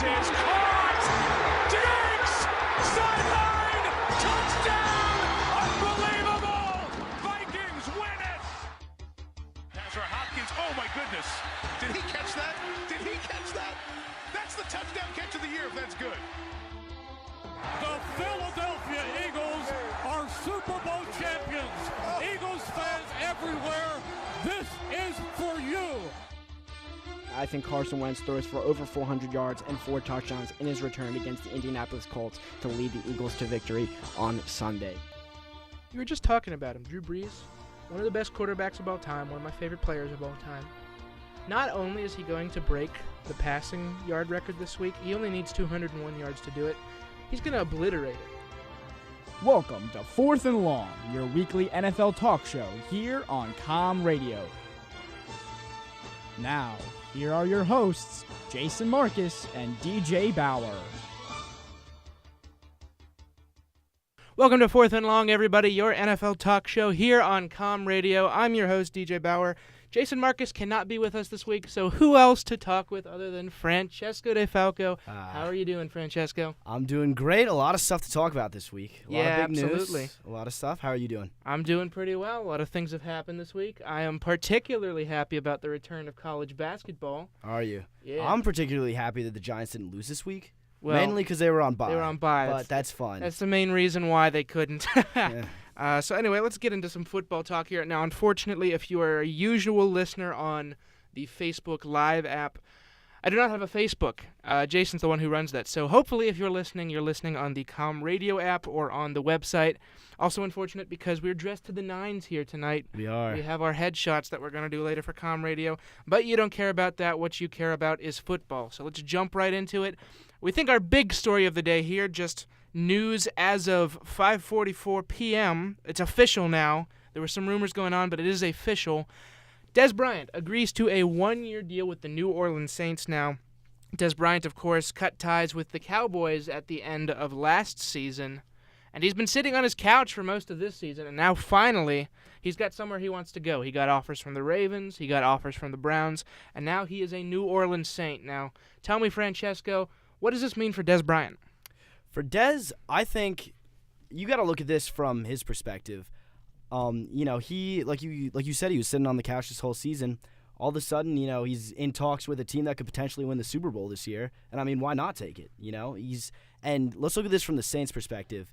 is caught. Diggs, sideline, touchdown, unbelievable. Vikings win it. Pass for Hopkins. Oh my goodness. Did he catch that? Did he catch that? That's the touchdown catch of the year if that's good. The Philadelphia Eagles are Super Bowl champions. Eagles fans everywhere, this is for you. I think Carson Wentz throws for over 400 yards and 4 touchdowns in his return against the Indianapolis Colts to lead the Eagles to victory on Sunday. You were just talking about him, Drew Brees, one of the best quarterbacks of all time, one of my favorite players of all time. Not only is he going to break the passing yard record this week, he only needs 201 yards to do it. He's going to obliterate it. Welcome to 4th and Long, your weekly NFL talk show here on Com Radio. Now, here are your hosts, Jason Marcus and DJ Bauer. Welcome to 4th and Long, everybody, your NFL talk show here on Com Radio. I'm your host, DJ Bauer. Jason Marcus cannot be with us this week, so who else to talk with other than Francesco De Falco? How are you doing, Francesco? I'm doing great. A lot of stuff to talk about this week. A lot of big absolutely. news. A lot of stuff. How are you doing? I'm doing pretty well. A lot of things have happened this week. I am particularly happy about the return of college basketball. How are you? Yeah. I'm particularly happy that the Giants didn't lose this week. Well, mainly because they were on bye. They were on bye. But that's fun. That's the main reason why they couldn't. Yeah. So anyway, let's get into some football talk here. Now, unfortunately, if you are a usual listener on the Facebook Live app, I do not have a Facebook. Jason's the one who runs that. So hopefully, if you're listening on the Com Radio app or on the website. Also unfortunate because we're dressed to the nines here tonight. We are. We have our headshots that we're going to do later for Com Radio. But you don't care about that. What you care about is football. So let's jump right into it. We think our big story of the day here, just news as of 5:44 p.m. It's official now. There were some rumors going on, but it is official. Dez Bryant agrees to a 1-year deal with the New Orleans Saints now. Dez Bryant, of course, cut ties with the Cowboys at the end of last season, and he's been sitting on his couch for most of this season, and now finally he's got somewhere he wants to go. He got offers from the Ravens, he got offers from the Browns, and now he is a New Orleans Saint. Now, tell me, Francesco, what does this mean for Dez Bryant? For Dez, I think you got to look at this from his perspective. He like you said, he was sitting on the couch this whole season. All of a sudden, he's in talks with a team that could potentially win the Super Bowl this year. And I mean, why not take it? And let's look at this from the Saints' perspective.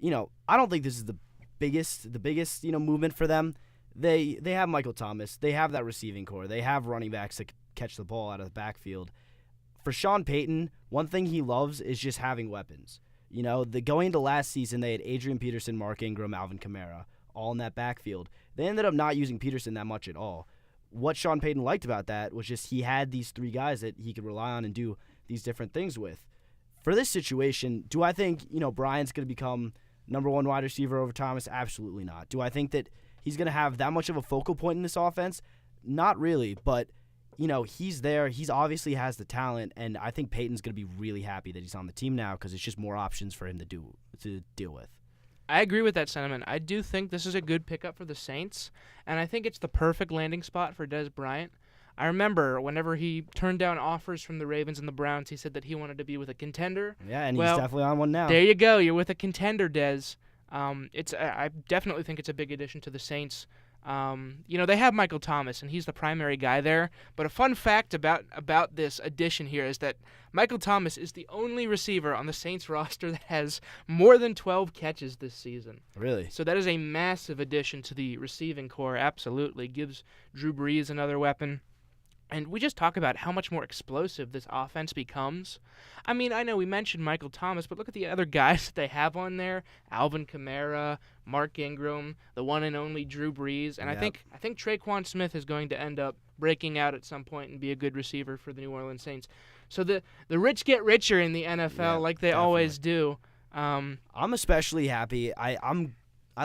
I don't think this is the biggest movement for them. They have Michael Thomas. They have that receiving core. They have running backs that catch the ball out of the backfield. For Sean Payton, one thing he loves is just having weapons. Going into last season, they had Adrian Peterson, Mark Ingram, Alvin Kamara, all in that backfield. They ended up not using Peterson that much at all. What Sean Payton liked about that was just he had these 3 guys that he could rely on and do these different things with. For this situation, do I think, Bryant's going to become number 1 wide receiver over Thomas? Absolutely not. Do I think that he's going to have that much of a focal point in this offense? Not really, but he's there. He's obviously has the talent, and I think Peyton's going to be really happy that he's on the team now because it's just more options for him to deal with. I agree with that sentiment. I do think this is a good pickup for the Saints, and I think it's the perfect landing spot for Dez Bryant. I remember whenever he turned down offers from the Ravens and the Browns, he said that he wanted to be with a contender. Yeah, and he's definitely on one now. There you go. You're with a contender, Dez. I definitely think it's a big addition to the Saints. They have Michael Thomas, and he's the primary guy there. But a fun fact about this addition here is that Michael Thomas is the only receiver on the Saints roster that has more than 12 catches this season. Really? So that is a massive addition to the receiving core, absolutely. Gives Drew Brees another weapon. And we just talk about how much more explosive this offense becomes. I mean, I know we mentioned Michael Thomas, but look at the other guys that they have on there. Alvin Kamara, Mark Ingram, the one and only Drew Brees. And Yep. I think Traquan Smith is going to end up breaking out at some point and be a good receiver for the New Orleans Saints. So the rich get richer in the NFL like they always do. I'm especially happy. I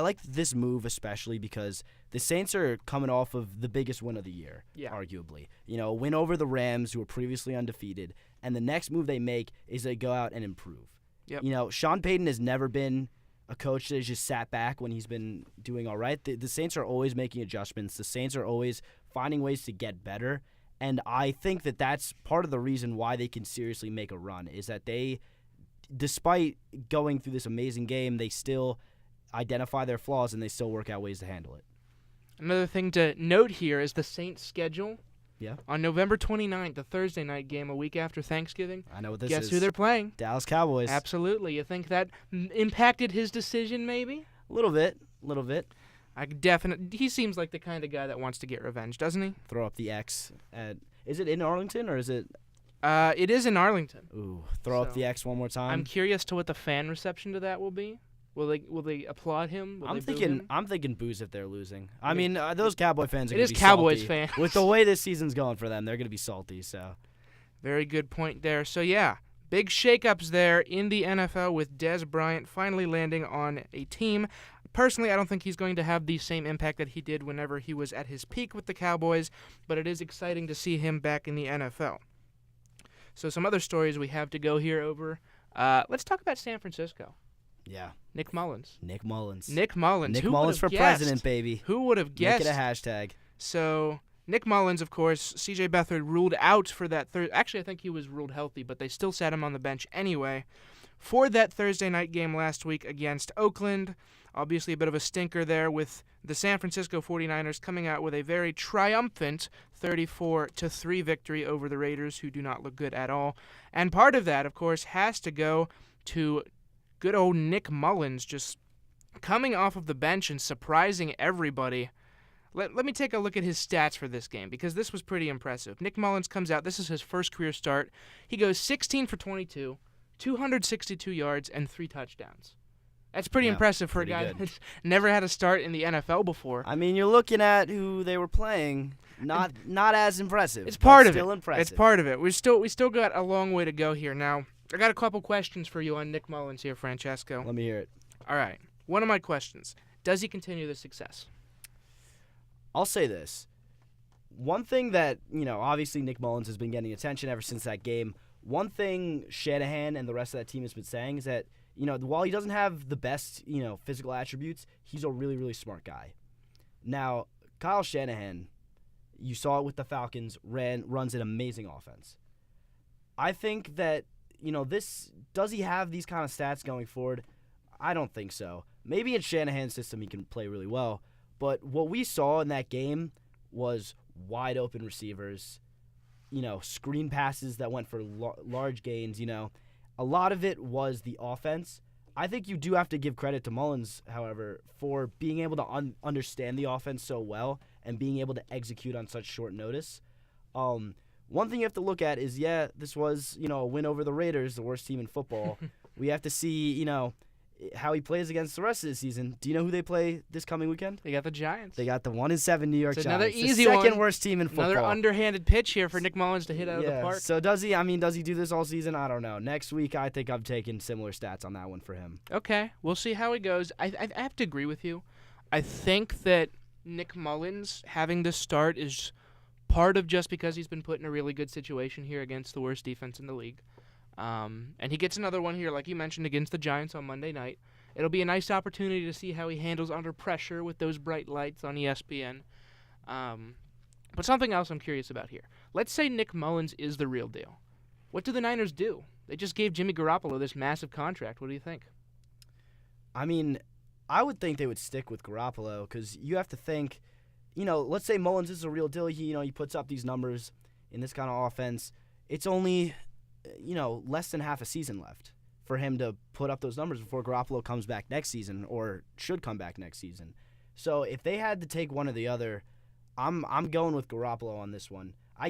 like this move especially because the Saints are coming off of the biggest win of the year, arguably. A win over the Rams, who were previously undefeated, and the next move they make is they go out and improve. Yep. Sean Payton has never been a coach that has just sat back when he's been doing all right. The Saints are always making adjustments. The Saints are always finding ways to get better, And I think that that's part of the reason why they can seriously make a run is that they, despite going through this amazing game, they still identify their flaws and they still work out ways to handle it. Another thing to note here is the Saints' schedule. Yeah. On November 29th, the Thursday night game, a week after Thanksgiving. I know what this is. Guess who they're playing? Dallas Cowboys. Absolutely. You think that impacted his decision, maybe? A little bit. He seems like the kind of guy that wants to get revenge, doesn't he? Throw up the X. Is it in Arlington or is it? It is in Arlington. Ooh, throw up the X one more time. I'm curious to what the fan reception to that will be. Will they applaud him? I'm thinking boos if they're losing. I mean, those Cowboy fans are it going is to be Cowboys salty. fans. With the way this season's going for them, they're going to be salty. So, very good point there. So yeah, big shakeups there in the NFL with Dez Bryant finally landing on a team. Personally, I don't think he's going to have the same impact that he did whenever he was at his peak with the Cowboys, but it is exciting to see him back in the NFL. So some other stories we have to go here over. Let's talk about San Francisco. Yeah. Nick Mullins. Nick Mullins Who for president, baby. Who would have guessed? Make it a hashtag. So Nick Mullins, of course, C.J. Beathard ruled out for that Actually, I think he was ruled healthy, but they still sat him on the bench anyway for that Thursday night game last week against Oakland. Obviously a bit of a stinker there with the San Francisco 49ers coming out with a very triumphant 34-3 victory over the Raiders, who do not look good at all. And part of that, of course, has to go to good old Nick Mullins just coming off of the bench and surprising everybody. Let me take a look at his stats for this game, because this was pretty impressive. Nick Mullins comes out. This is his first career start. He goes 16 for 22, 262 yards, and 3 touchdowns. That's pretty impressive for a guy that's never had a start in the NFL before. I mean, you're looking at who they were playing. Not as impressive. It's part of still it. Impressive. It's part of it. We still got a long way to go here. Now, I got a couple questions for you on Nick Mullins here, Francesco. Let me hear it. All right. One of my questions: does he continue the success? I'll say this. One thing that, obviously Nick Mullins has been getting attention ever since that game. One thing Shanahan and the rest of that team has been saying is that, while he doesn't have the best, physical attributes, he's a really, really smart guy. Now, Kyle Shanahan, you saw it with the Falcons, runs an amazing offense. I think that, does he have these kind of stats going forward? I don't think so. Maybe in Shanahan's system he can play really well, but what we saw in that game was wide open receivers, screen passes that went for large gains, A lot of it was the offense. I think you do have to give credit to Mullins, however, for being able to understand the offense so well and being able to execute on such short notice. One thing you have to look at is, this was, a win over the Raiders, the worst team in football. We have to see, how he plays against the rest of the season. Do you know who they play this coming weekend? They got the Giants. They got the 1-7 New York Giants. Another easy the one. second worst team in football. Another underhanded pitch here for Nick Mullins to hit out of the park. So does he do this all season? I don't know. Next week, I think I'm taking similar stats on that one for him. Okay, we'll see how he goes. I have to agree with you. I think that Nick Mullins having this start is part of just because he's been put in a really good situation here against the worst defense in the league. And he gets another one here, like you mentioned, against the Giants on Monday night. It'll be a nice opportunity to see how he handles under pressure with those bright lights on ESPN. But something else I'm curious about here. Let's say Nick Mullins is the real deal. What do the Niners do? They just gave Jimmy Garoppolo this massive contract. What do you think? I mean, I would think they would stick with Garoppolo because you have to think, let's say Mullins is a real deal. He puts up these numbers in this kind of offense. It's only, less than half a season left for him to put up those numbers before Garoppolo comes back next season or should come back next season. So if they had to take one or the other, I'm going with Garoppolo on this one. I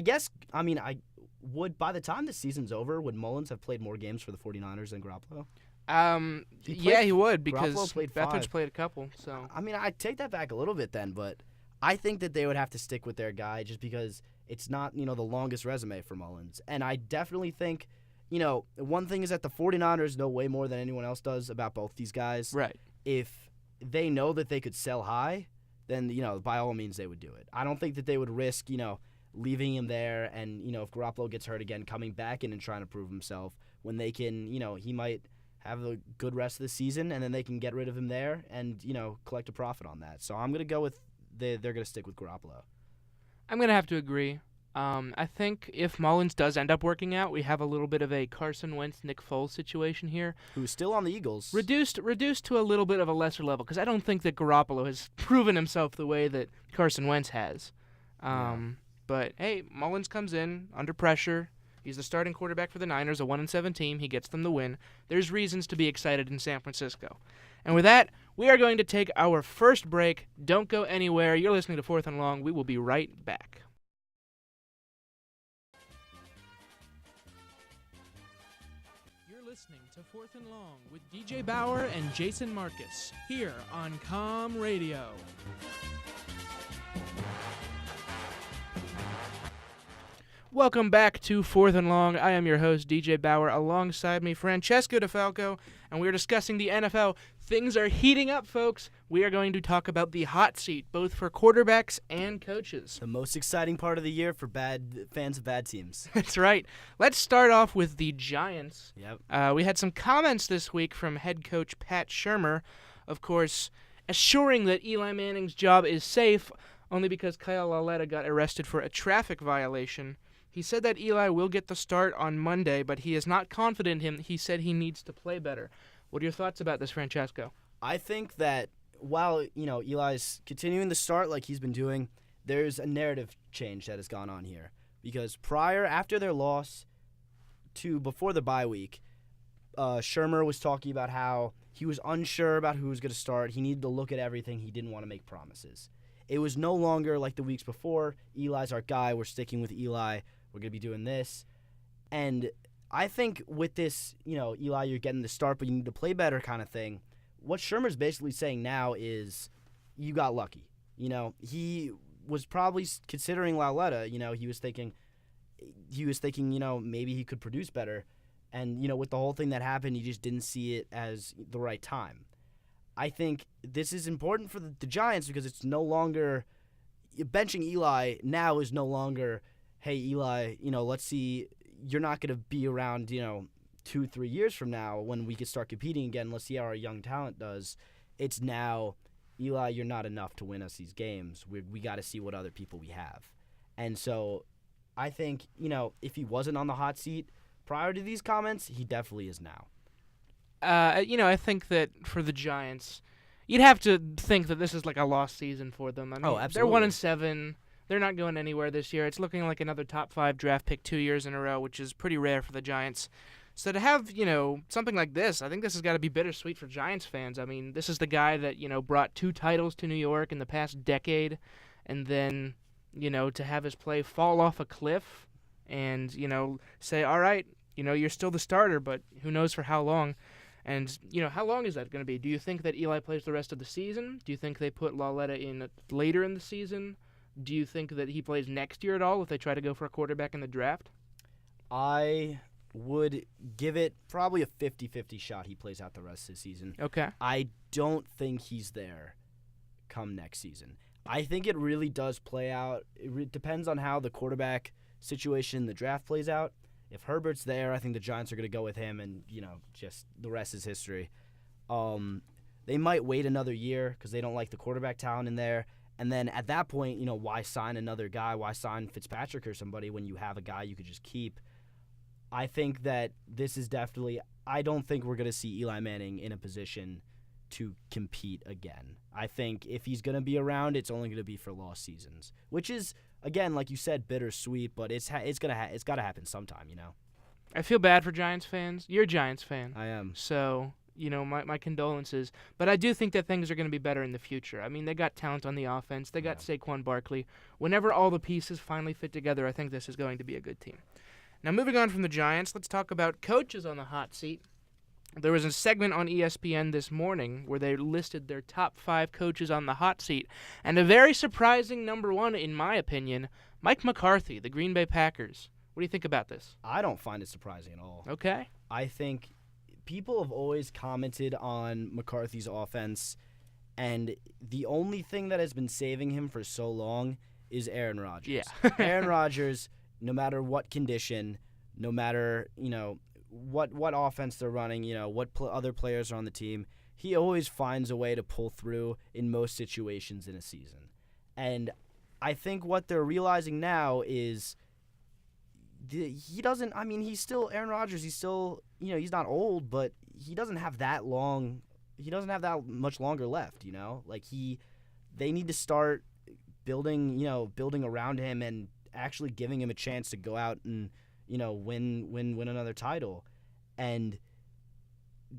would, by the time the season's over, would Mullins have played more games for the 49ers than Garoppolo? He would, because Beathard's played a couple. So I take that back a little bit then, but I think that they would have to stick with their guy just because it's not, the longest resume for Mullins. And I definitely think, one thing is that the 49ers know way more than anyone else does about both these guys. Right. If they know that they could sell high, then, by all means they would do it. I don't think that they would risk, leaving him there and, if Garoppolo gets hurt again, coming back in and trying to prove himself when they can, he might have a good rest of the season and then they can get rid of him there and, collect a profit on that. So I'm going to go with they're going to stick with Garoppolo. I'm going to have to agree. I think if Mullins does end up working out, we have a little bit of a Carson Wentz, Nick Foles situation here. Who's still on the Eagles. Reduced to a little bit of a lesser level, because I don't think that Garoppolo has proven himself the way that Carson Wentz has. But, hey, Mullins comes in under pressure. He's the starting quarterback for the Niners, a 1-7 team. He gets them the win. There's reasons to be excited in San Francisco. And with that, we are going to take our first break. Don't go anywhere. You're listening to Fourth and Long. We will be right back. You're listening to Fourth and Long with DJ Bauer and Jason Marcus here on Com Radio. Welcome back to Fourth and Long. I am your host, DJ Bauer. Alongside me, Francesco DeFalco, and we are discussing the NFL. Things are heating up, folks. We are going to talk about the hot seat, both for quarterbacks and coaches. The most exciting part of the year for fans of bad teams. That's right. Let's start off with the Giants. Yep. We had some comments this week from head coach Pat Shurmur, of course, assuring that Eli Manning's job is safe, only because Kyle Lauletta got arrested for a traffic violation. He said that Eli will get the start on Monday, but he is not confident in him. He said he needs to play better. What are your thoughts about this, Francesco? I think that while, Eli's continuing to start like he's been doing, there's a narrative change that has gone on here. Because after their loss to before the bye week, Shurmur was talking about how he was unsure about who was going to start. He needed to look at everything. He didn't want to make promises. It was no longer like the weeks before, Eli's our guy, we're sticking with Eli, we're going to be doing this. And I think with this, Eli, you're getting the start, but you need to play better kind of thing. What Shurmur's basically saying now is you got lucky. He was probably considering Lauletta. He was thinking, maybe he could produce better. And, with the whole thing that happened, he just didn't see it as the right time. I think this is important for the Giants because it's no longer benching Eli now is no longer, hey, Eli, let's see, you're not going to be around, 2-3 years from now when we can start competing again. Let's see how our young talent does. It's now, Eli, you're not enough to win us these games. We got to see what other people we have. And so I think, if he wasn't on the hot seat prior to these comments, he definitely is now. I think that for the Giants, you'd have to think that this is like a lost season for them. I mean, absolutely. They're 1-7. They're not going anywhere this year. It's looking like another top 5 draft pick 2 years in a row, which is pretty rare for the Giants. So to have, something like this, I think this has got to be bittersweet for Giants fans. I mean, this is the guy that, brought 2 titles to New York in the past decade, and then, to have his play fall off a cliff and, say, all right, you're still the starter, but who knows for how long. And, how long is that going to be? Do you think that Eli plays the rest of the season? Do you think they put Lauletta in later in the season? Do you think that he plays next year at all if they try to go for a quarterback in the draft? I would give it probably a 50-50 shot he plays out the rest of the season. Okay. I don't think he's there come next season. I think it really does play out. It depends on how the quarterback situation in the draft plays out. If Herbert's there, I think the Giants are going to go with him, and, just the rest is history. They might wait another year because they don't like the quarterback talent in there. And then at that point, why sign another guy? Why sign Fitzpatrick or somebody when you have a guy you could just keep? I think that this is definitely – I don't think we're going to see Eli Manning in a position to compete again. I think if he's going to be around, it's only going to be for lost seasons, which is – again, like you said, bittersweet, but it's got to happen sometime, I feel bad for Giants fans. You're a Giants fan. I am. So, my condolences. But I do think that things are going to be better in the future. I mean, they got talent on the offense. They got Saquon Barkley. Whenever all the pieces finally fit together, I think this is going to be a good team. Now, moving on from the Giants, let's talk about coaches on the hot seat. There was a segment on ESPN this morning where they listed their top 5 coaches on the hot seat, and a very surprising number 1, in my opinion, Mike McCarthy, the Green Bay Packers. What do you think about this? I don't find it surprising at all. Okay. I think people have always commented on McCarthy's offense, and the only thing that has been saving him for so long is Aaron Rodgers. Yeah. Aaron Rodgers, no matter what condition, no matter, what offense they're running, what other players are on the team, he always finds a way to pull through in most situations in a season. And I think what they're realizing now is he doesn't. I mean, he's still Aaron Rodgers. He's still, he's not old, but he doesn't have that long. He doesn't have that much longer left. Like they need to start building around him and actually giving him a chance to go out and win another title. And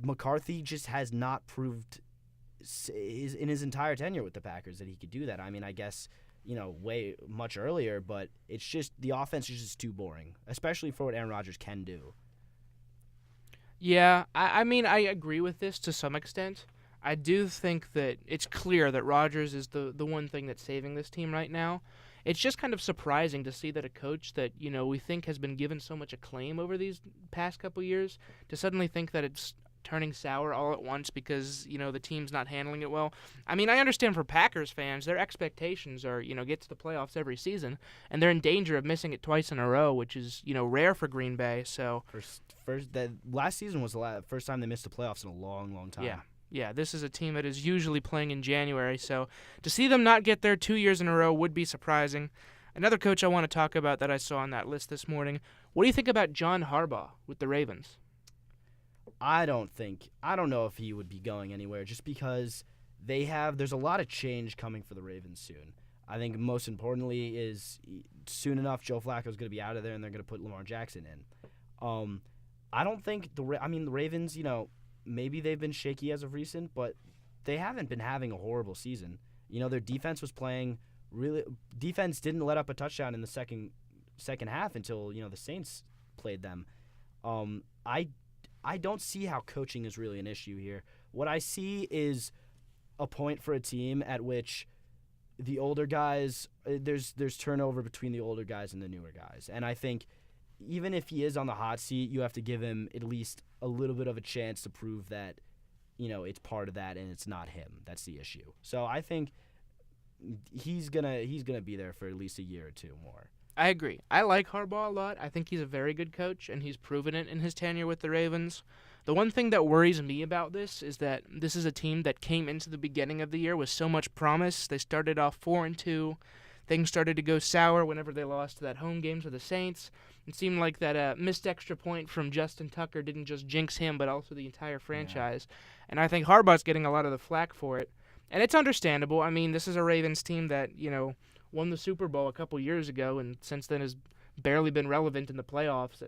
McCarthy just has not proved in his entire tenure with the Packers that he could do that. I mean, I guess way much earlier, but it's just the offense is just too boring, especially for what Aaron Rodgers can do. Yeah, I mean, I agree with this to some extent. I do think that it's clear that Rodgers is the one thing that's saving this team right now. It's just kind of surprising to see that a coach that, we think has been given so much acclaim over these past couple years, to suddenly think that it's turning sour all at once because, the team's not handling it well. I mean, I understand for Packers fans, their expectations are, get to the playoffs every season, and they're in danger of missing it twice in a row, which is, rare for Green Bay. So that last season was the first time they missed the playoffs in a long, long time. Yeah, this is a team that is usually playing in January, so to see them not get there 2 years in a row would be surprising. Another coach I want to talk about that I saw on that list this morning, what do you think about John Harbaugh with the Ravens? I don't know if he would be going anywhere just because there's a lot of change coming for the Ravens soon. I think most importantly is soon enough Joe Flacco's going to be out of there and they're going to put Lamar Jackson in. I don't think the Ravens, maybe they've been shaky as of recent, but they haven't been having a horrible season. Their defense was playing defense didn't let up a touchdown in the second half until, the Saints played them. I don't see how coaching is really an issue here. What I see is a point for a team at which the older guys, there's turnover between the older guys and the newer guys. And I think even if he is on the hot seat, you have to give him at least a little bit of a chance to prove that, it's part of that and it's not him. That's the issue. So I think he's gonna be there for at least a year or two more. I agree. I like Harbaugh a lot. I think he's a very good coach, and he's proven it in his tenure with the Ravens. The one thing that worries me about this is that this is a team that came into the beginning of the year with so much promise. They started off 4-2. Things started to go sour whenever they lost that home game to the Saints. It seemed like that missed extra point from Justin Tucker didn't just jinx him, but also the entire franchise. Yeah. And I think Harbaugh's getting a lot of the flack for it. And it's understandable. I mean, this is a Ravens team that, won the Super Bowl a couple years ago and since then has barely been relevant in the playoffs.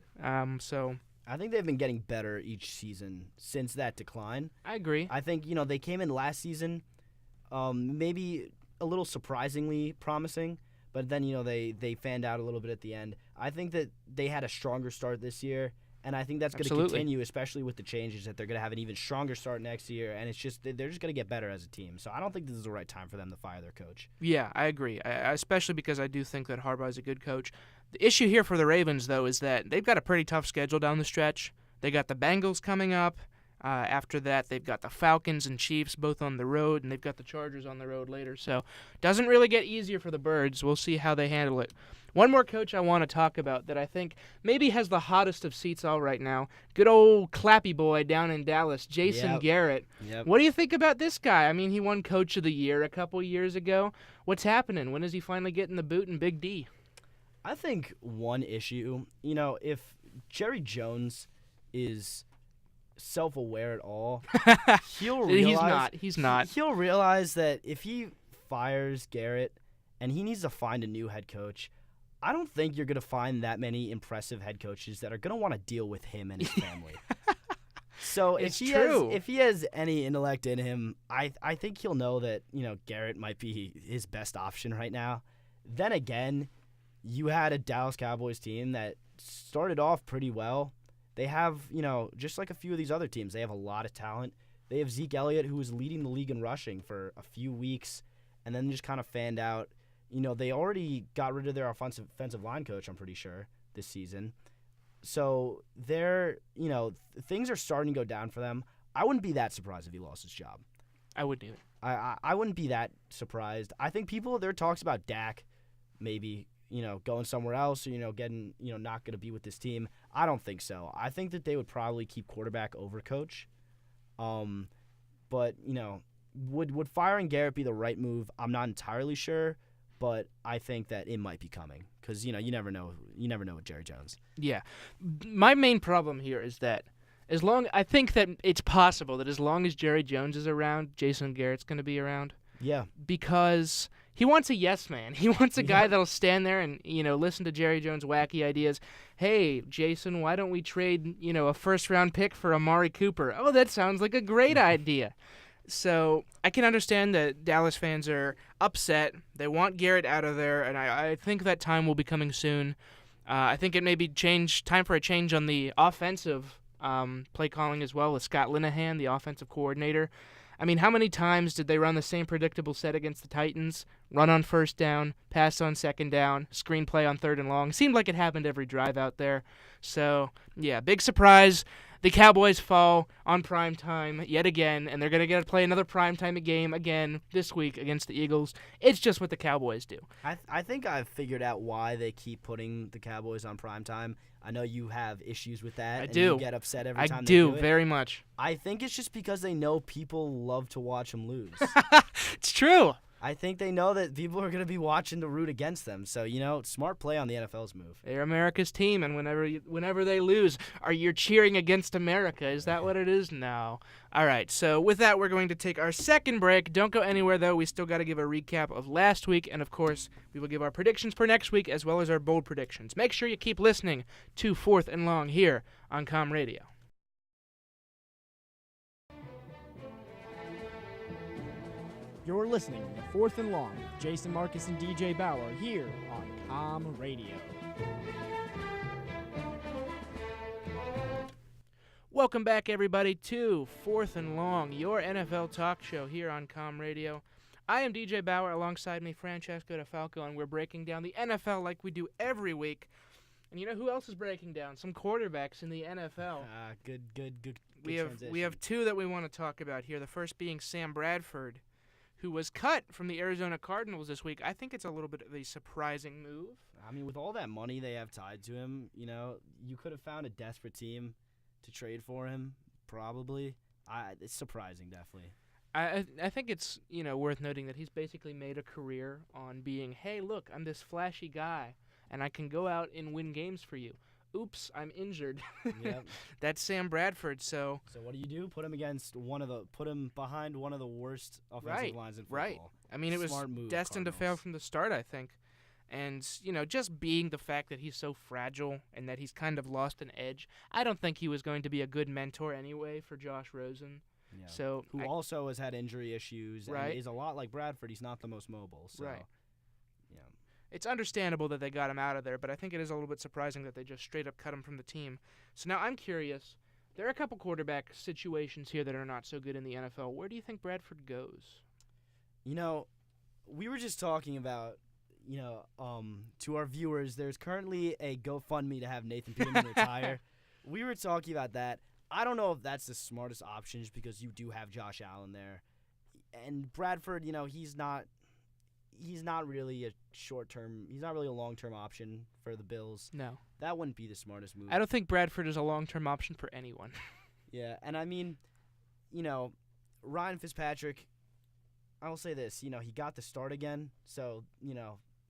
So I think they've been getting better each season since that decline. I agree. I think, they came in last season maybe a little surprisingly promising, but then, they fanned out a little bit at the end. I think that they had a stronger start this year, and I think that's going to continue, especially with the changes that they're going to have an even stronger start next year, and it's just they're just going to get better as a team. So I don't think this is the right time for them to fire their coach. Yeah, I agree, especially because I do think that Harbaugh is a good coach. The issue here for the Ravens, though, is that they've got a pretty tough schedule down the stretch. They got the Bengals coming up. After that, they've got the Falcons and Chiefs both on the road, and they've got the Chargers on the road later. So it doesn't really get easier for the Birds. We'll see how they handle it. One more coach I want to talk about that I think maybe has the hottest of seats all right now, good old Clappy Boy down in Dallas, Jason Garrett. Yep. What do you think about this guy? I mean, he won Coach of the Year a couple years ago. What's happening? When is he finally getting the boot in Big D? I think one issue, if Jerry Jones is self-aware at all, he'll realize he's not. He'll realize that if he fires Garrett and he needs to find a new head coach, I don't think you're going to find that many impressive head coaches that are going to want to deal with him and his family. So if he has any intellect in him, I think he'll know that, Garrett might be his best option right now. Then again, you had a Dallas Cowboys team that started off pretty well. They have, just like a few of these other teams, they have a lot of talent. They have Zeke Elliott, who was leading the league in rushing for a few weeks and then just kind of fanned out. They already got rid of their offensive line coach, I'm pretty sure, this season. So things are starting to go down for them. I wouldn't be that surprised if he lost his job. I wouldn't either. I wouldn't be that surprised. I think there are talks about Dak maybe, going somewhere else or, getting, not going to be with this team. I don't think so. I think that they would probably keep quarterback over coach. But, would firing Garrett be the right move? I'm not entirely sure. but I think that it might be coming because you never know. You never know with Jerry Jones. Yeah. My main problem here is that I think that it's possible that as long as Jerry Jones is around, Jason Garrett's going to be around. Yeah. Because he wants a yes man. He wants a guy that'll stand there and, listen to Jerry Jones' wacky ideas. Hey, Jason, why don't we trade, a first-round pick for Amari Cooper? Oh, that sounds like a great idea. So I can understand that Dallas fans are upset. They want Garrett out of there, and I think that time will be coming soon. I think it may be time for a change on the offensive play calling as well with Scott Linehan, the offensive coordinator. I mean, how many times did they run the same predictable set against the Titans? Run on first down, pass on second down, screenplay on third and long. Seemed like it happened every drive out there. So, yeah, big surprise. The Cowboys fall on prime time yet again, and they're going to get to play another prime time game again this week against the Eagles. It's just what the Cowboys do. I think I've figured out why they keep putting the Cowboys on prime time. I know you have issues with that. I and do. You get upset every time I they do, do it. very much. I think it's just because they know people love to watch them lose. It's true. I think they know that people are going to be watching to root against them. So, smart play on the NFL's move. They're America's team, and whenever they lose, you're cheering against America. Is that what it is? No. All right, so with that, we're going to take our second break. Don't go anywhere, though. We still got to give a recap of last week, and, of course, we will give our predictions for next week as well as our bold predictions. Make sure you keep listening to Fourth and Long here on Com Radio. You're listening to Fourth and Long with Jason Marcus and DJ Bauer here on Com Radio. Welcome back, everybody, to Fourth and Long, your NFL talk show here on Com Radio. I am DJ Bauer, alongside me, Francesco DeFalco, and we're breaking down the NFL like we do every week. And you know who else is breaking down? Some quarterbacks in the NFL. Good We transition. have two that we want to talk about here. The first being Sam Bradford, who was cut from the Arizona Cardinals this week. I think it's a little bit of a surprising move. I mean, with all that money they have tied to him, you could have found a desperate team to trade for him, probably. It's surprising, definitely. I think it's worth noting that he's basically made a career on being, hey, look, I'm this flashy guy, and I can go out and win games for you. Oops, I'm injured. Yep. That's Sam Bradford. So what do? Put him behind one of the worst offensive lines in football. Right. I mean, it was Smart move, destined to fail from the start, I think. And, just being the fact that he's so fragile and that he's kind of lost an edge, I don't think he was going to be a good mentor anyway for Josh Rosen. Yeah. So who also has had injury issues and is a lot like Bradford. He's not the most mobile. So, right. Yeah. It's understandable that they got him out of there, but I think it is a little bit surprising that they just straight up cut him from the team. So now I'm curious. There are a couple quarterback situations here that are not so good in the NFL. Where do you think Bradford goes? We were just talking about, to our viewers, there's currently a GoFundMe to have Nathan Peterman retire. We were talking about that. I don't know if that's the smartest option just because you do have Josh Allen there. And Bradford, he's not really a short-term – he's not really a long-term option for the Bills. No. That wouldn't be the smartest move. I don't think Bradford is a long-term option for anyone. Yeah, and I mean, Ryan Fitzpatrick, I will say this, he got the start again. So,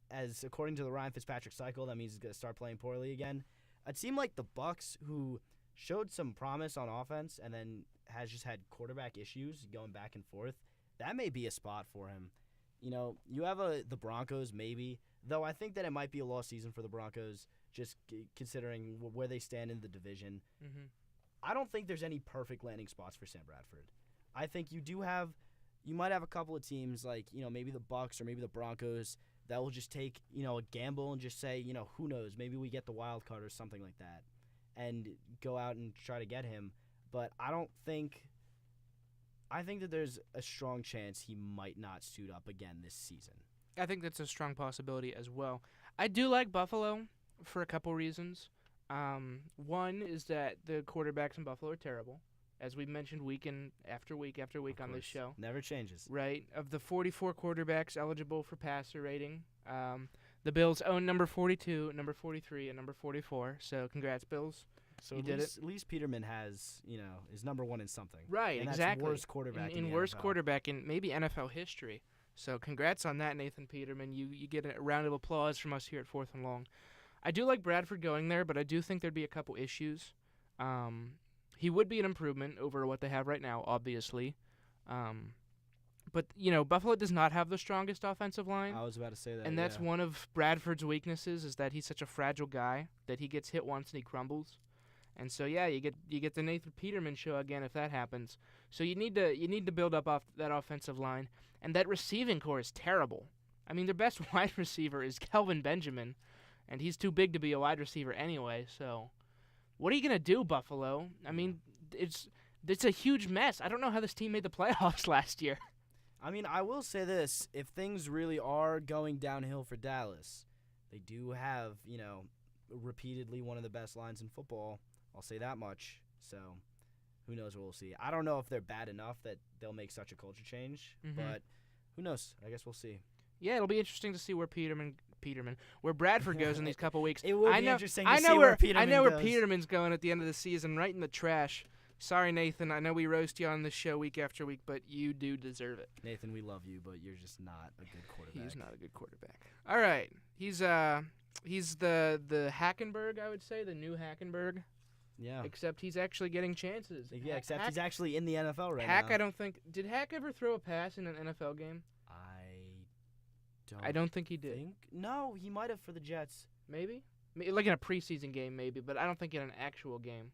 as according to the Ryan Fitzpatrick cycle, that means he's going to start playing poorly again. It seemed like the Bucs, who showed some promise on offense and then has just had quarterback issues going back and forth, that may be a spot for him. You have the Broncos maybe, though I think that it might be a lost season for the Broncos just considering where they stand in the division. Mm-hmm. I don't think there's any perfect landing spots for Sam Bradford. I think you might have a couple of teams like, maybe the Bucs or maybe the Broncos that will just take, a gamble and just say, who knows, maybe we get the wild card or something like that and go out and try to get him. But I think that there's a strong chance he might not suit up again this season. I think that's a strong possibility as well. I do like Buffalo for a couple reasons. One is that the quarterbacks in Buffalo are terrible, as we've mentioned week after week on this show. Never changes. Right. Of the 44 quarterbacks eligible for passer rating, the Bills own number 42, number 43, and number 44. So congrats, Bills. So you at did least, it. At least Peterman has, is number one in something. Right, and exactly. That's worst quarterback in the worst NFL. quarterback in maybe NFL history. So congrats on that, Nathan Peterman. You get a round of applause from us here at Fourth and Long. I do like Bradford going there, but I do think there'd be a couple issues. He would be an improvement over what they have right now, obviously. But, Buffalo does not have the strongest offensive line. I was about to say that. And that's one of Bradford's weaknesses, is that he's such a fragile guy that he gets hit once and he crumbles. And so you get the Nathan Peterman show again if that happens. So you need to build up off that offensive line, and that receiving core is terrible. I mean, their best wide receiver is Kelvin Benjamin, and he's too big to be a wide receiver anyway. So what are you gonna do, Buffalo? I mean, it's a huge mess. I don't know how this team made the playoffs last year. I mean, I will say this: if things really are going downhill for Dallas, they do have repeatedly one of the best lines in football. I'll say that much. So, who knows what we'll see. I don't know if they're bad enough that they'll make such a culture change, but who knows? I guess we'll see. Yeah, it'll be interesting to see where where Bradford goes in these couple weeks. It will be interesting to see where Peterman goes. I know where goes. Peterman's going at the end of the season, right in the trash. Sorry, Nathan. I know we roast you on this show week after week, but you do deserve it. Nathan, we love you, but you're just not a good quarterback. He's not a good quarterback. All right, he's the Hackenberg, I would say, the new Hackenberg. Yeah. Except he's actually getting chances. Yeah, except he's actually in the NFL right now. I don't think. Did Hack ever throw a pass in an NFL game? I don't think he did. No, he might have for the Jets. Maybe? Like in a preseason game, maybe, but I don't think in an actual game.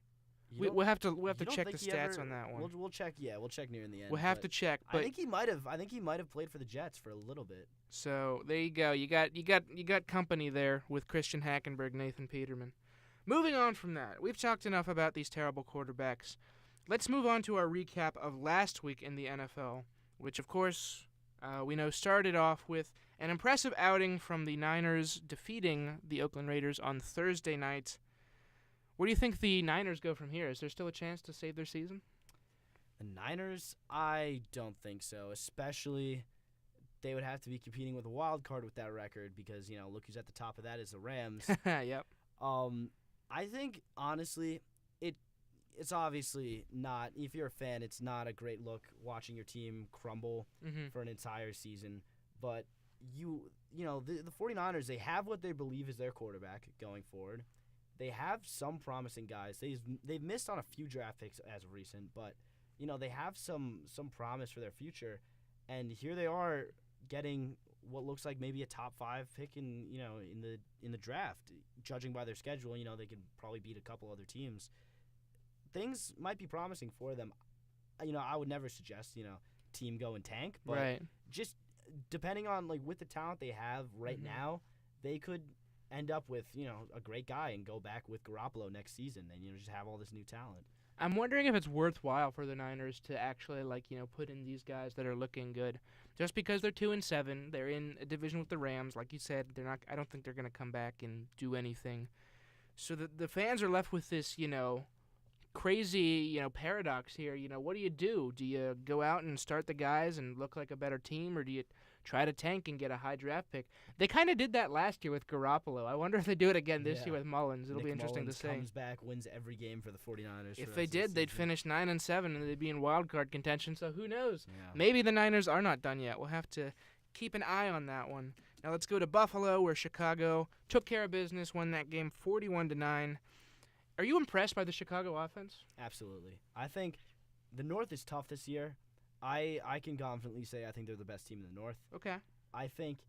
We'll have to check the stats on that one. We'll check. Yeah, we'll check near in the end. We'll have to check. But I think he might have played for the Jets for a little bit. So there you go. You got company there with Christian Hackenberg, Nathan Peterman. Moving on from that, we've talked enough about these terrible quarterbacks. Let's move on to our recap of last week in the NFL, which of course we know started off with an impressive outing from the Niners defeating the Oakland Raiders on Thursday night. Where do you think the Niners go from here? Is there still a chance to save their season? The Niners? I don't think so. Especially, they would have to be competing with a wild card with that record because, look who's at the top of that is the Rams. Yep. I think, honestly, it's obviously not, if you're a fan, it's not a great look watching your team crumble for an entire season. But, the 49ers, they have what they believe is their quarterback going forward. They have some promising guys. They've missed on a few draft picks as of recent, but they have some promise for their future. And here they are getting what looks like maybe a top 5 pick in the draft. Judging by their schedule, they could probably beat a couple other teams. Things might be promising for them. I would never suggest team go and tank, but just depending on with the talent they have right now, they could end up with, a great guy and go back with Garoppolo next season and, just have all this new talent. I'm wondering if it's worthwhile for the Niners to actually, put in these guys that are looking good. Just because they're 2-7, they're in a division with the Rams. Like you said, they're not. I don't think they're going to come back and do anything. So the fans are left with this, crazy, paradox here. What do you do? Do you go out and start the guys and look like a better team, or do you try to tank and get a high draft pick? They kind of did that last year with Garoppolo. I wonder if they do it again this year with Mullins. It'll be interesting to see. Comes back, wins every game for the 49ers. If they did, they'd finish 9-7 and they'd be in wild card contention. So who knows? Yeah. Maybe the Niners are not done yet. We'll have to keep an eye on that one. Now let's go to Buffalo, where Chicago took care of business, won that game 41-9. Are you impressed by the Chicago offense? Absolutely. I think the North is tough this year. I can confidently say I think they're the best team in the North. Okay. I think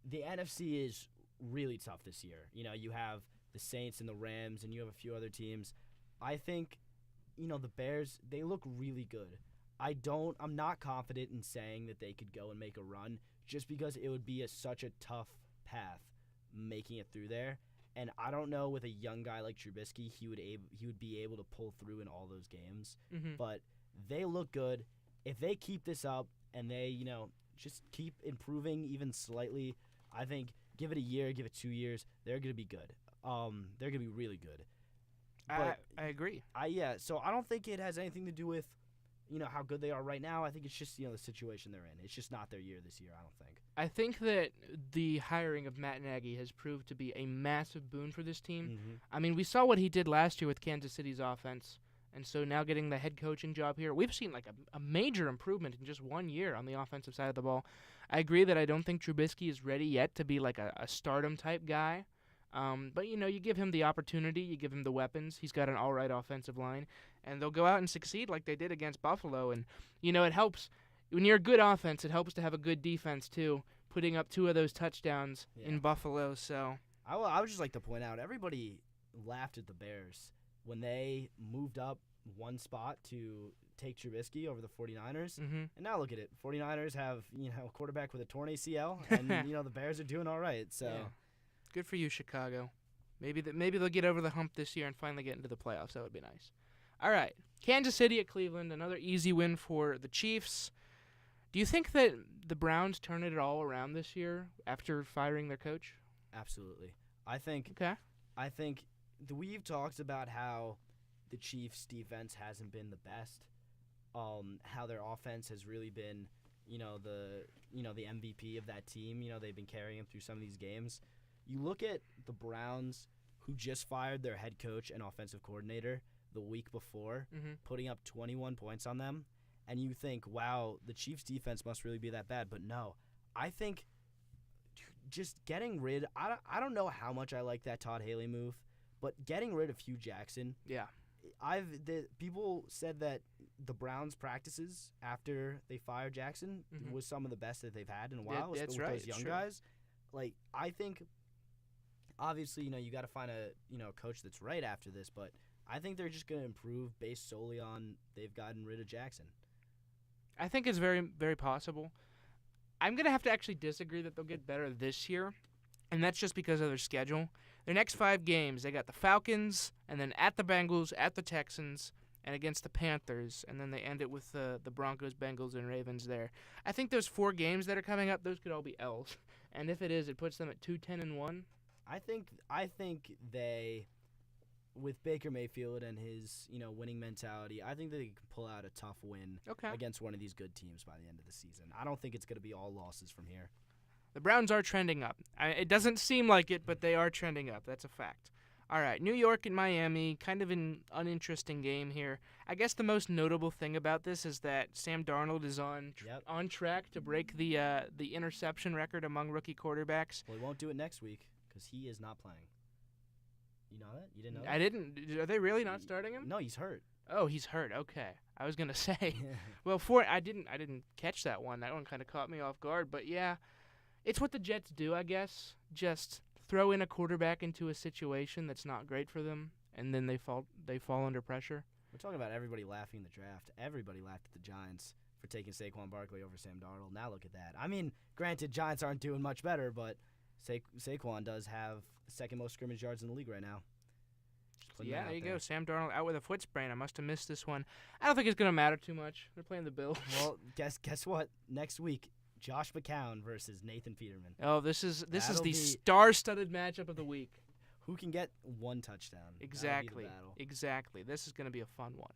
the NFC is really tough this year. You have the Saints and the Rams, and you have a few other teams. I think, the Bears, they look really good. I'm not confident in saying that they could go and make a run just because it would be such a tough path making it through there. And I don't know, with a young guy like Trubisky, he would be able to pull through in all those games. But they look good. If they keep this up and they, just keep improving even slightly, I think give it a year, give it 2 years, they're going to be good. They're going to be really good. I agree. So I don't think it has anything to do with, how good they are right now. I think it's just, the situation they're in. It's just not their year this year, I don't think. I think that the hiring of Matt Nagy has proved to be a massive boon for this team. I mean, we saw what he did last year with Kansas City's offense, And so now getting the head coaching job here, we've seen like a major improvement in just 1 year on the offensive side of the ball. I agree that I don't think Trubisky is ready yet to be like a stardom type guy. But, you give him the opportunity, you give him the weapons. He's got an all right offensive line, and they'll go out and succeed like they did against Buffalo. And, it helps. When you're a good offense, it helps to have a good defense, too, putting up 2 of those touchdowns in Buffalo. So I would just like to point out, everybody laughed at the Bears when they moved up one spot to take Trubisky over the 49ers. And now look at it. 49ers have, a quarterback with a torn ACL, and, the Bears are doing all right. So good for you, Chicago. Maybe they'll get over the hump this year and finally get into the playoffs. That would be nice. All right. Kansas City at Cleveland, another easy win for the Chiefs. Do you think that the Browns turn it all around this year after firing their coach? Absolutely. I think we've talked about how the Chiefs' defense hasn't been the best, how their offense has really been, the MVP of that team. They've been carrying them through some of these games. You look at the Browns, who just fired their head coach and offensive coordinator the week before, putting up 21 points on them, and you think, wow, the Chiefs' defense must really be that bad. But no, I think just getting rid – I don't know how much I like that Todd Haley move, but getting rid of Hugh Jackson. Yeah. People said that the Browns' practices after they fired Jackson was some of the best that they've had in a while with those young guys. Like, I think obviously, you got to find a coach that's right after this, but I think they're just going to improve based solely on they've gotten rid of Jackson. I think it's very, very possible. I'm going to have to actually disagree that they'll get better this year, and that's just because of their schedule. Their next 5 games, they got the Falcons, and then at the Bengals, at the Texans, and against the Panthers, and then they end it with the Broncos, Bengals, and Ravens there. I think those 4 games that are coming up, those could all be L's, and if it is, it puts them at 2-10-1. I think they, with Baker Mayfield and his winning mentality, I think they can pull out a tough win against one of these good teams by the end of the season. I don't think it's going to be all losses from here. The Browns are trending up. It doesn't seem like it, but they are trending up. That's a fact. All right, New York and Miami, kind of an uninteresting game here. I guess the most notable thing about this is that Sam Darnold is on track to break the interception record among rookie quarterbacks. Well, he won't do it next week because he is not playing. You know that? You didn't know that? I didn't. Are they really not starting him? No, he's hurt. Oh, he's hurt. Okay. I was going to say. Well, I didn't catch that one. That one kind of caught me off guard, but yeah. It's what the Jets do, I guess. Just throw in a quarterback into a situation that's not great for them, and then they fall under pressure. We're talking about everybody laughing in the draft. Everybody laughed at the Giants for taking Saquon Barkley over Sam Darnold. Now look at that. I mean, granted, Giants aren't doing much better, but Saquon does have the second most scrimmage yards in the league right now. Yeah, there you go. Sam Darnold out with a foot sprain. I must have missed this one. I don't think it's going to matter too much. They're playing the Bills. Well, guess what? Next week, Josh McCown versus Nathan Peterman. Oh, this is the star-studded matchup of the week. Who can get 1 touchdown? Exactly. Exactly. This is going to be a fun one.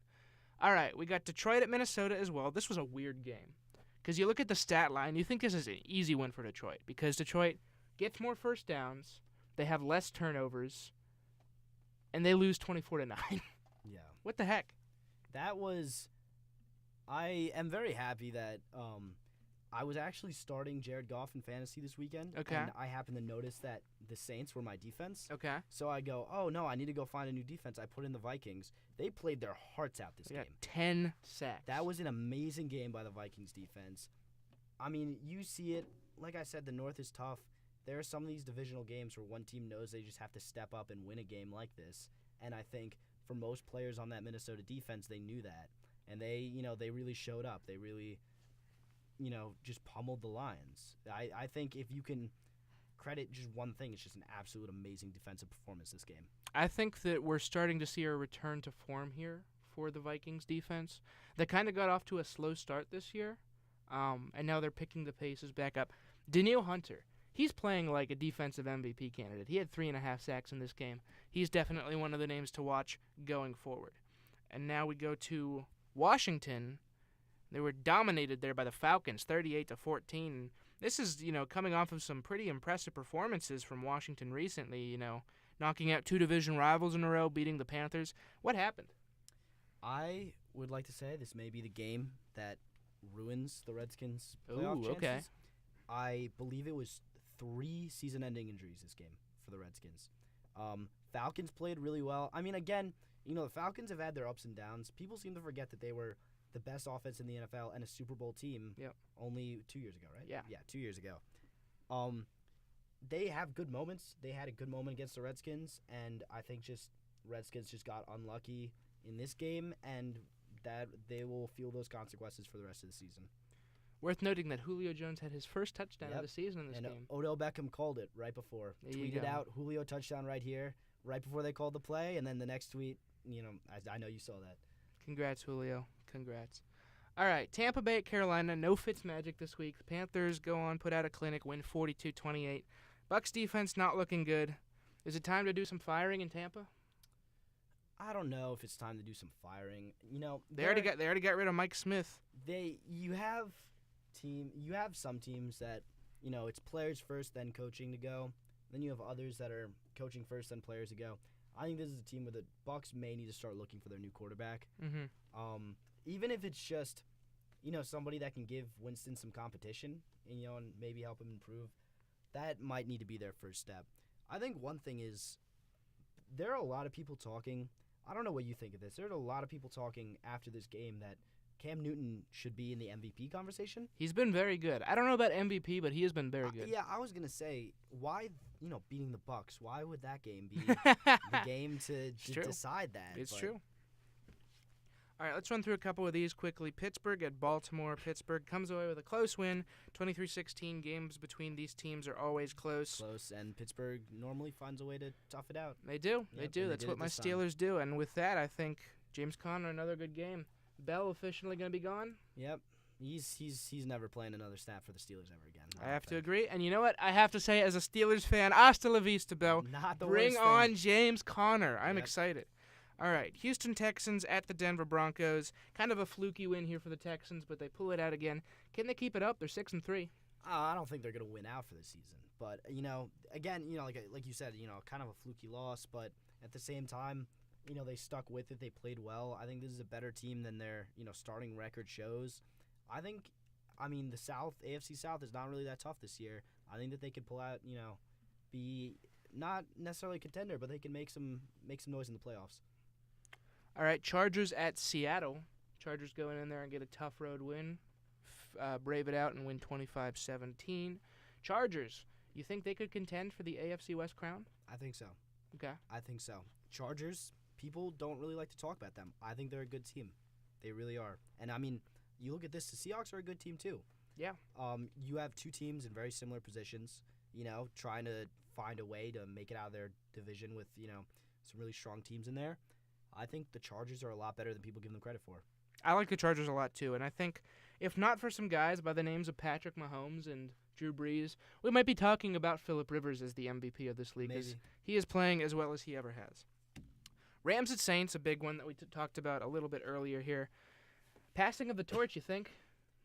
All right, we got Detroit at Minnesota as well. This was a weird game because you look at the stat line, you think this is an easy win for Detroit because Detroit gets more first downs, they have less turnovers, and they lose 24-9. Yeah. What the heck? I am very happy that I was actually starting Jared Goff in fantasy this weekend. Okay. And I happened to notice that the Saints were my defense. Okay. So I go, oh, no, I need to go find a new defense. I put in the Vikings. They played their hearts out this game. 10 sacks. That was an amazing game by the Vikings defense. I mean, you see it. Like I said, the North is tough. There are some of these divisional games where one team knows they just have to step up and win a game like this. And I think for most players on that Minnesota defense, they knew that. And they really showed up. They really, just pummeled the Lions. I think if you can credit just one thing, it's just an absolute amazing defensive performance this game. I think that we're starting to see a return to form here for the Vikings defense. They kind of got off to a slow start this year, and now they're picking the paces back up. Danielle Hunter, he's playing like a defensive MVP candidate. He had 3.5 sacks in this game. He's definitely one of the names to watch going forward. And now we go to Washington. They were dominated there by the Falcons, 38-14. This is, coming off of some pretty impressive performances from Washington recently, knocking out 2 division rivals in a row, beating the Panthers. What happened? I would like to say this may be the game that ruins the Redskins' playoff chances. Okay. I believe it was 3 season-ending injuries this game for the Redskins. Falcons played really well. I mean, again, the Falcons have had their ups and downs. People seem to forget that they were the best offense in the NFL and a Super Bowl team only 2 years ago, right? Yeah. Yeah, 2 years ago. They have good moments. They had a good moment against the Redskins, and I think Redskins just got unlucky in this game, and that they will feel those consequences for the rest of the season. Worth noting that Julio Jones had his first touchdown of the season in this game. Odell Beckham called it right before. Tweeted out, Julio touchdown right here, right before they called the play, and then the next tweet, I know you saw that. Congrats, Julio. Congrats. All right, Tampa Bay at Carolina. No Fitzmagic this week. The Panthers go on, put out a clinic, win 42-28. Bucs defense not looking good. Is it time to do some firing in Tampa? I don't know if it's time to do some firing. They already got rid of Mike Smith. You have some teams that it's players first, then coaching to go. Then you have others that are coaching first, then players to go. I think this is a team where the Bucs may need to start looking for their new quarterback. Mm-hmm. Even if it's just somebody that can give Winston some competition and maybe help him improve. That might need to be their first step. I think one thing is there are a lot of people talking. I don't know what you think of this. There are a lot of people talking after this game that Cam Newton should be in the MVP conversation. He's been very good. I don't know about MVP, but he has been very good. Yeah, I was going to say, why, beating the Bucs, why would that game be the game to decide that? It's true. All right, let's run through a couple of these quickly. Pittsburgh at Baltimore. Pittsburgh comes away with a close win, 23-16. Games between these teams are always close. And Pittsburgh normally finds a way to tough it out. They do. They do. That's what my Steelers do. And with that, I think James Conner, another good game. Bell officially going to be gone? Yep. He's never playing another snap for the Steelers ever again. I have to agree. And you know what? I have to say, as a Steelers fan, hasta la vista, Bell. Not the Bring worst on thing. James Conner. I'm excited. All right, Houston Texans at the Denver Broncos. Kind of a fluky win here for the Texans, but they pull it out again. Can they keep it up? They're 6-3. I don't think they're going to win out for the season. But, again, like you said, kind of a fluky loss. But at the same time, they stuck with it. They played well. I think this is a better team than their, starting record shows. The South, AFC South is not really that tough this year. I think that they could pull out, be not necessarily a contender, but they can make some noise in the playoffs. All right, Chargers at Seattle. Chargers going in there and get a tough road win, brave it out and win 25-17. Chargers, you think they could contend for the AFC West crown? I think so. Okay. I think so. Chargers, people don't really like to talk about them. I think they're a good team. They really are. And, you look at this, the Seahawks are a good team too. Yeah. You have two teams in very similar positions, trying to find a way to make it out of their division with, some really strong teams in there. I think the Chargers are a lot better than people give them credit for. I like the Chargers a lot too, and I think if not for some guys by the names of Patrick Mahomes and Drew Brees, we might be talking about Phillip Rivers as the MVP of this league. Maybe. He is playing as well as he ever has. Rams at Saints, a big one that we talked about a little bit earlier here. Passing of the torch, you think?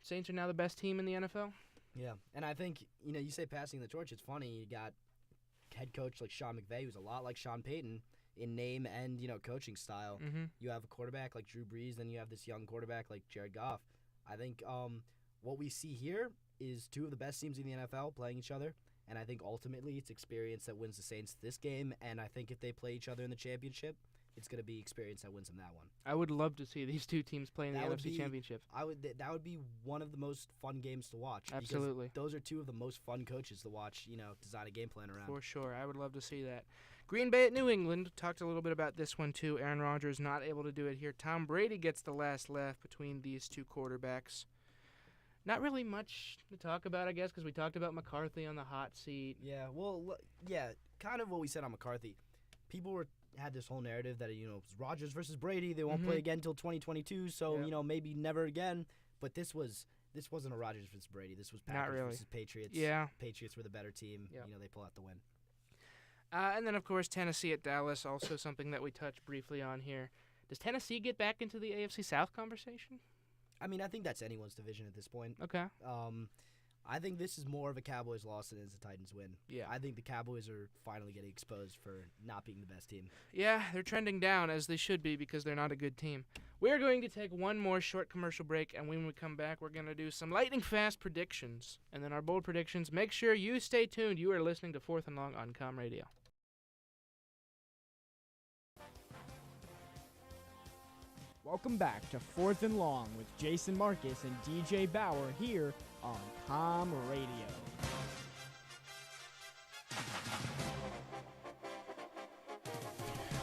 Saints are now the best team in the NFL? Yeah, and I think, you say passing the torch, it's funny. You got head coach like Sean McVay, who's a lot like Sean Payton in name and, coaching style. Mm-hmm. You have a quarterback like Drew Brees, then you have this young quarterback like Jared Goff. I think what we see here is two of the best teams in the NFL playing each other, and I think ultimately it's experience that wins the Saints this game, and I think if they play each other in the championship, it's going to be experience that wins them that one. I would love to see these two teams play in the NFC Championship. That would be one of the most fun games to watch. Absolutely. Those are two of the most fun coaches to watch, design a game plan around. For sure. I would love to see that. Green Bay at New England. Talked a little bit about this one, too. Aaron Rodgers not able to do it here. Tom Brady gets the last laugh between these two quarterbacks. Not really much to talk about, I guess, because we talked about McCarthy on the hot seat. Yeah, kind of what we said on McCarthy. People had this whole narrative that, it's Rodgers versus Brady. They won't play again until 2022, so, maybe never again. But this wasn't a Rodgers versus Brady. This was Packers versus Patriots. Yeah. Patriots were the better team. Yep. They pull out the win. And then, of course, Tennessee at Dallas, also something that we touched briefly on here. Does Tennessee get back into the AFC South conversation? I think that's anyone's division at this point. Okay. I think this is more of a Cowboys loss than it is a Titans win. Yeah. I think the Cowboys are finally getting exposed for not being the best team. Yeah, they're trending down, as they should be, because they're not a good team. We're going to take one more short commercial break, and when we come back, we're going to do some lightning-fast predictions, and then our bold predictions. Make sure you stay tuned. You are listening to Fourth and Long on Com Radio. Welcome back to Fourth and Long with Jason Marcus and DJ Bauer here on Com Radio.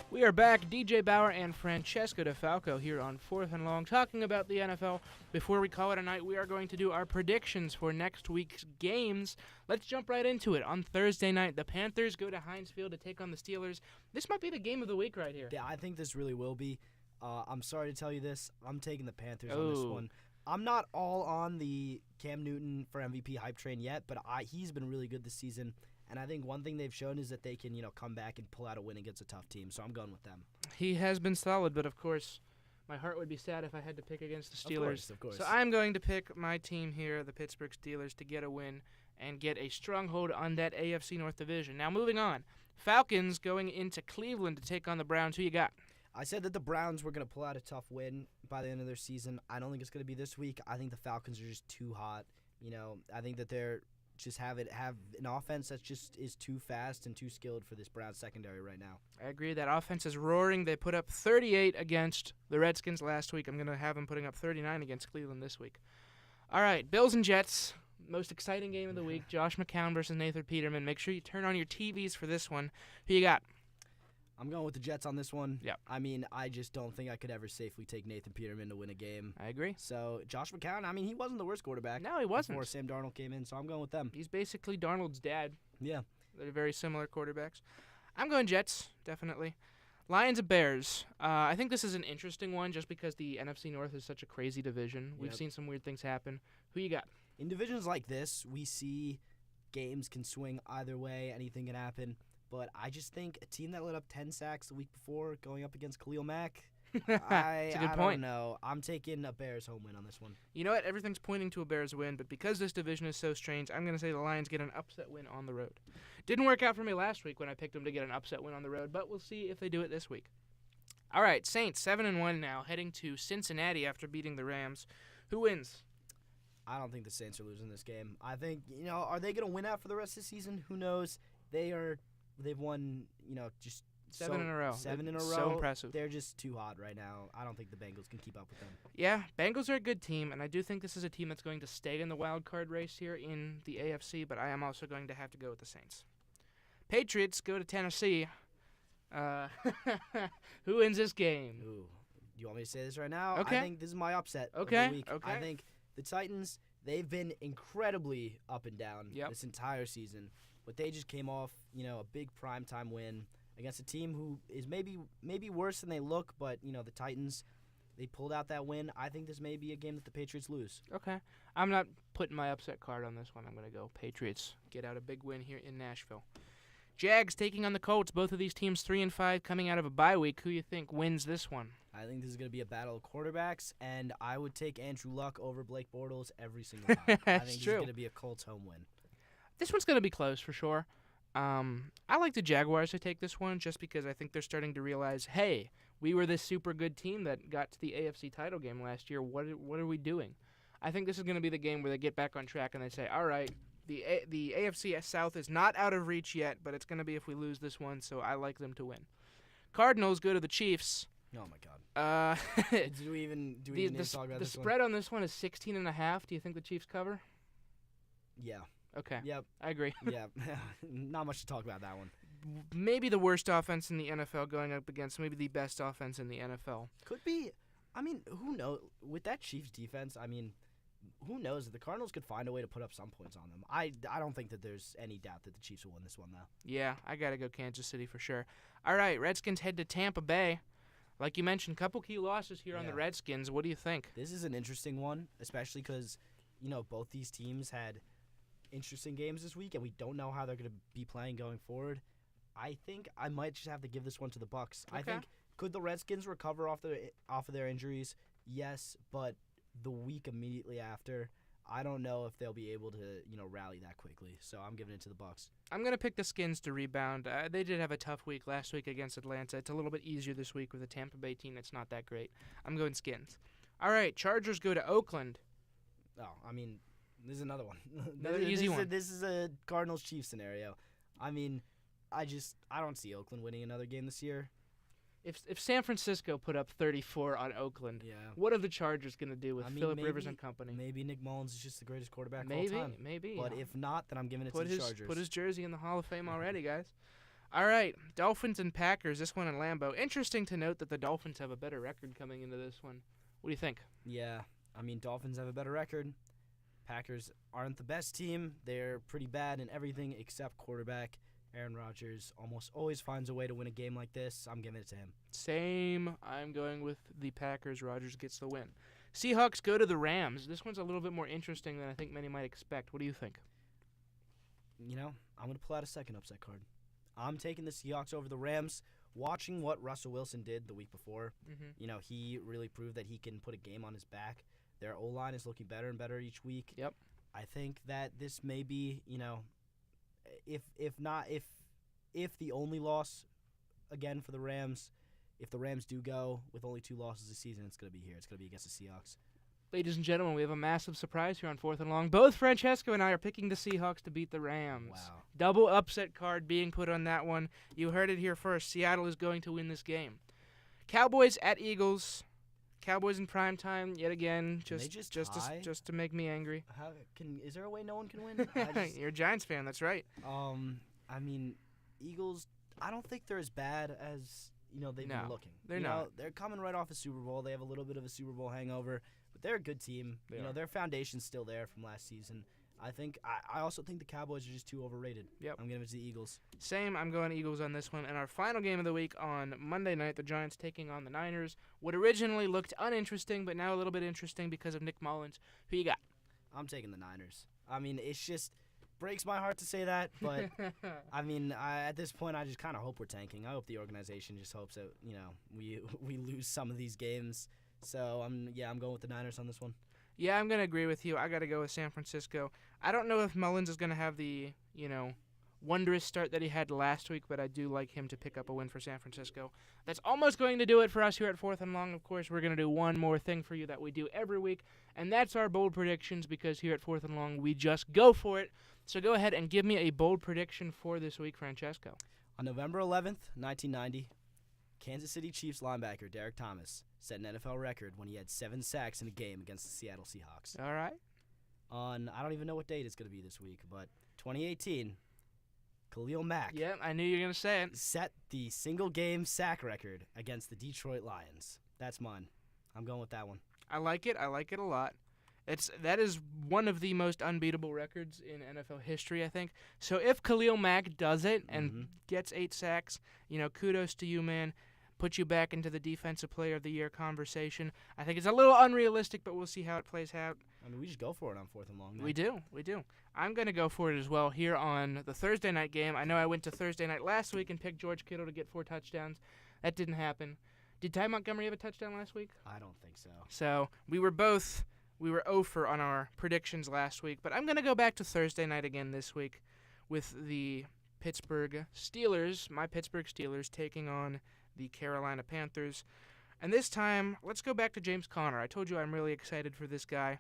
We are back, DJ Bauer and Francesco DeFalco here on Fourth and Long, talking about the NFL. Before we call it a night, we are going to do our predictions for next week's games. Let's jump right into it. On Thursday night, the Panthers go to Heinz Field to take on the Steelers. This might be the game of the week right here. Yeah, I think this really will be. I'm sorry to tell you this. I'm taking the Panthers on this one. I'm not all on the Cam Newton for MVP hype train yet, but he's been really good this season. And I think one thing they've shown is that they can, come back and pull out a win against a tough team. So I'm going with them. He has been solid, but of course, my heart would be sad if I had to pick against the Steelers. Of course. So I'm going to pick my team here, the Pittsburgh Steelers, to get a win and get a stronghold on that AFC North division. Now moving on, Falcons going into Cleveland to take on the Browns. Who you got? I said that the Browns were going to pull out a tough win by the end of their season. I don't think it's going to be this week. I think the Falcons are just too hot. I think that they're just have an offense that just is too fast and too skilled for this Browns secondary right now. I agree. That offense is roaring. They put up 38 against the Redskins last week. I'm going to have them putting up 39 against Cleveland this week. All right, Bills and Jets. Most exciting game of the week. Josh McCown versus Nathan Peterman. Make sure you turn on your TVs for this one. Who you got? I'm going with the Jets on this one. Yep. I mean, I just don't think I could ever safely take Nathan Peterman to win a game. I agree. So, Josh McCown, I mean, he wasn't the worst quarterback. No, he wasn't. Before Sam Darnold came in, so I'm going with them. He's basically Darnold's dad. Yeah. They're very similar quarterbacks. I'm going Jets, definitely. Lions and Bears. I think this is an interesting one just because the NFC North is such a crazy division. We've seen some weird things happen. Who you got? In divisions like this, we see games can swing either way. Anything can happen. But I just think a team that let up 10 sacks the week before going up against Khalil Mack, It's a good point. don't know. I'm taking a Bears home win on this one. You know what? Everything's pointing to a Bears win, but because this division is so strange, I'm going to say the Lions get an upset win on the road. Didn't work out for me last week when I picked them to get an upset win on the road, but we'll see if they do it this week. All right, Saints 7-1 now, heading to Cincinnati after beating the Rams. Who wins? I don't think the Saints are losing this game. I think, are they going to win out for the rest of the season? Who knows? They've won, just Seven in a row. Seven in a row. So impressive. They're just too hot right now. I don't think the Bengals can keep up with them. Yeah, Bengals are a good team, and I do think this is a team that's going to stay in the wild card race here in the AFC, but I am also going to have to go with the Saints. Patriots go to Tennessee. Who wins this game? Ooh. Do you want me to say this right now? Okay. I think this is my upset of Okay, the week. okay. I think the Titans, they've been incredibly up and down this entire season. But they just came off, a big primetime win against a team who is maybe worse than they look. But, the Titans, they pulled out that win. I think this may be a game that the Patriots lose. Okay. I'm not putting my upset card on this one. I'm going to go Patriots. Get out a big win here in Nashville. Jags taking on the Colts. Both of these teams 3-5 coming out of a bye week. Who you think wins this one? I think this is going to be a battle of quarterbacks, and I would take Andrew Luck over Blake Bortles every single time. I think this is going to be a Colts home win. This one's going to be close for sure. I like the Jaguars to take this one just because I think they're starting to realize, hey, we were this super good team that got to the AFC title game last year. What are we doing? I think this is going to be the game where they get back on track and they say, all right, the AFC South is not out of reach yet, but it's going to be if we lose this one, so I like them to win. Cardinals go to the Chiefs. Oh, my God. Do we even need to talk about the this one? spread on this one is 16.5. Do you think the Chiefs cover? Yeah. Okay. Yep. I agree. Yeah. Not much to talk about that one. Maybe the worst offense in the NFL going up against maybe the best offense in the NFL. Could be. I mean, who knows? With that Chiefs defense, I mean, who knows? The Cardinals could find a way to put up some points on them. I don't think that there's any doubt that the Chiefs will win this one, though. Yeah, I got to go Kansas City for sure. All right, Redskins head to Tampa Bay. Like you mentioned, couple key losses here on the Redskins. What do you think? This is an interesting one, especially because, both these teams had interesting games this week, and we don't know how they're going to be playing going forward. I think I might just have to give this one to the Bucs. Okay. I think, could the Redskins recover off of their injuries? Yes, but the week immediately after, I don't know if they'll be able to, rally that quickly. So I'm giving it to the Bucs. I'm going to pick the Skins to rebound. They did have a tough week last week against Atlanta. It's a little bit easier this week with a Tampa Bay team that's not that great. I'm going Skins. All right, Chargers go to Oakland. Oh, I mean, this is another one. Another easy one. This is a Cardinals-Chiefs scenario. I mean, I don't see Oakland winning another game this year. If San Francisco put up 34 on Oakland, Yeah. what are the Chargers going to do with Phillip Rivers and company? Maybe Nick Mullins is just the greatest quarterback of all time. Maybe. But if not, then I'm giving it to the Chargers. Put his jersey in the Hall of Fame already, guys. All right, Dolphins and Packers, this one in Lambeau. Interesting to note that the Dolphins have a better record coming into this one. What do you think? Yeah, I mean, Dolphins have a better record. Packers aren't the best team. They're pretty bad in everything except quarterback. Aaron Rodgers almost always finds a way to win a game like this. I'm giving it to him. Same. I'm going with the Packers. Rodgers gets the win. Seahawks go to the Rams. This one's a little bit more interesting than I think many might expect. What do you think? I'm going to pull out a second upset card. I'm taking the Seahawks over the Rams. Watching what Russell Wilson did the week before, he really proved that he can put a game on his back. Their O-line is looking better and better each week. Yep. I think that this may be, if the only loss again for the Rams, if the Rams do go with only 2 losses this season, it's going to be here. It's going to be against the Seahawks. Ladies and gentlemen, we have a massive surprise here on 4th and Long. Both Francesco and I are picking the Seahawks to beat the Rams. Wow. Double upset card being put on that one. You heard it here first. Seattle is going to win this game. Cowboys at Eagles. Cowboys in prime time yet again, just to make me angry. Is there a way no one can win? You're a Giants fan, that's right. I mean, Eagles. I don't think they're as bad as they've been looking. They're not. They're coming right off a Super Bowl. They have a little bit of a Super Bowl hangover, but they're a good team. Their foundation's still there from last season. I also think the Cowboys are just too overrated. Yep. I'm giving it to the Eagles. Same. I'm going Eagles on this one. And our final game of the week on Monday night, the Giants taking on the Niners. What originally looked uninteresting, but now a little bit interesting because of Nick Mullins. Who you got? I'm taking the Niners. I mean, it's just breaks my heart to say that, but I mean, at this point, I just kind of hope we're tanking. I hope the organization just hopes that we lose some of these games. So I'm going with the Niners on this one. Yeah, I'm going to agree with you. I got to go with San Francisco. I don't know if Mullins is going to have the, wondrous start that he had last week, but I do like him to pick up a win for San Francisco. That's almost going to do it for us here at 4th and Long. Of course, we're going to do one more thing for you that we do every week, and that's our bold predictions, because here at 4th and Long, we just go for it. So go ahead and give me a bold prediction for this week, Francesco. On November 11th, 1990, Kansas City Chiefs linebacker Derek Thomas set an NFL record when he had 7 sacks in a game against the Seattle Seahawks. All right. I don't even know what date it's going to be this week, but 2018, Khalil Mack. Yep, I knew you were going to say it. Set the single-game sack record against the Detroit Lions. That's mine. I'm going with that one. I like it. I like it a lot. That is one of the most unbeatable records in NFL history, I think. So if Khalil Mack does it and gets 8 sacks, kudos to you, man. Put you back into the Defensive Player of the Year conversation. I think it's a little unrealistic, but we'll see how it plays out. I mean, we just go for it on 4th and Long. Man. We do. I'm going to go for it as well here on the Thursday night game. I know I went to Thursday night last week and picked George Kittle to get 4 touchdowns. That didn't happen. Did Ty Montgomery have a touchdown last week? I don't think so. So we were 0 for on our predictions last week, but I'm going to go back to Thursday night again this week with the Pittsburgh Steelers, my Pittsburgh Steelers, taking on the Carolina Panthers. And this time, let's go back to James Conner. I told you I'm really excited for this guy.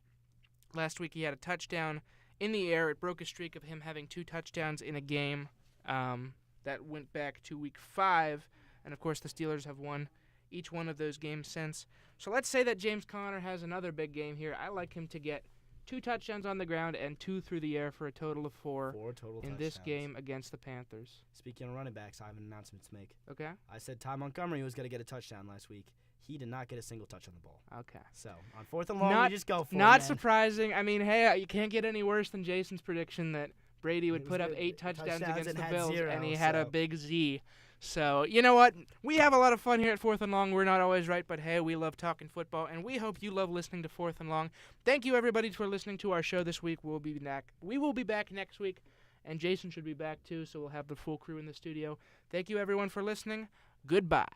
Last week he had a touchdown in the air. It broke a streak of him having 2 touchdowns in a game that went back to week 5. And, of course, the Steelers have won each one of those games since. So let's say that James Conner has another big game here. I like him to get 2 touchdowns on the ground and 2 through the air for a total of 4 total in this game against the Panthers. Speaking of running backs, I have an announcement to make. Okay. I said Ty Montgomery was going to get a touchdown last week. He did not get a single touch on the ball. Okay. So, on 4th and Long, we just go for it, Not man. surprising. I mean, hey, you can't get any worse than Jason's prediction that Brady would put up 8 touchdowns against the Bills, 0, and he had a big Z. So, you know what? We have a lot of fun here at 4th and Long. We're not always right, but hey, we love talking football, and we hope you love listening to 4th and Long. Thank you, everybody, for listening to our show this week. We will be back next week, and Jason should be back too, so we'll have the full crew in the studio. Thank you, everyone, for listening. Goodbye.